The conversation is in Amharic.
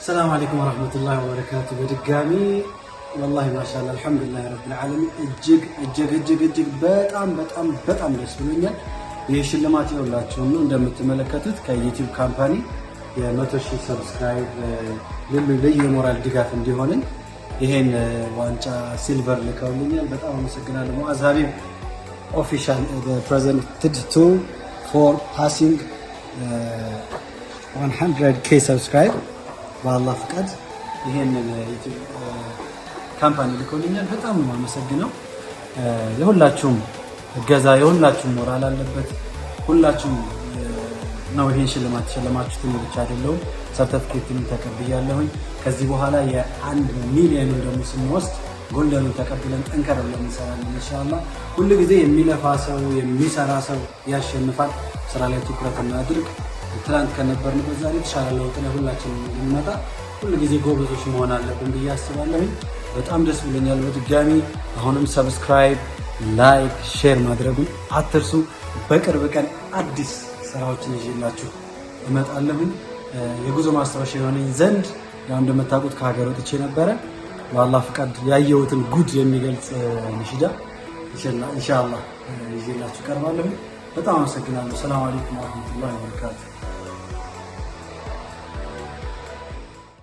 السلام عليكم ورحمة الله وبركاته. بدقامي والله ما شاء الله الحمد لله رب العالمين እጅግ በጣም ደስ ብሎኛል። ይህ ሽልማት ይኸውላችሁ ነው እንደምትመለከቱት ከዩቲዩብ ካምፓኒ የ100,000 ሰብስክራይብ ልዩ የሞራል ድጋፍ እንዲሆነኝ ይሄን ዋንጫ ሲልቨር ልከውልኛል። በጣም አመሰግናለሁ። ሙአዝ ሀቢብ ኦፊሻል presented to for passing 100K subscribe በአላህ ፍቃድ ይሄንን ዩቲዩብ ካምፓኒ ልኮልኛል። በጣም ነው አመሰግነው። የሁላችሁም እገዛ የሁላችሁም ሞራል አለበት። ሁላችሁም ነው ይሄን ሽልማት ተሸለማችሁት ብቻ አይደለም ሰርተፊኬቱን ተቀብያለሁኝ። ከዚህ በኋላ የ1 ሚሊዮን ደግሞ ስንወስድ ጎልደኑን ተቀብለን ጠንከር ብለን እንሰራለን ኢንሻአላህ። ሁሉ ጊዜ የሚለፋ ሰው የሚሰራ ሰው ያሸንፋል። ስራ ላይ ትኩረት እናድርግ። ትላንት ከነበርንበት ዛሬ ተሻለ ለውጥ ሁላችንም እንመጣ። ሁሉ ጊዜ ጎበዞች መሆን አለብን ብዬ አስባለሁ። በጣም ደስ ብሎኛል። በድጋሚ አሁንም ሰብስክራይብ፣ ላይክ፣ ሼር ማድረጉን አትርሱ። በቅርብ ቀን አዲስ ስራዎችን ይዤላችሁ እመጣለሁ። የጉዞ ማስታወሻ የሆነኝ ዘንድ ያው እንደምታውቁት ከሀገር ወጥቼ ነበረ። በአላህ ፍቃድ ያየሁትን ጉድ የሚገልጽ ንሽዳ ኢንሻአላህ ይዤላችሁ ቀርባለሁ። በጣም አመሰግናለሁ። ሰላም አለይኩም ወራህመቱላሂ ወበረካቱ።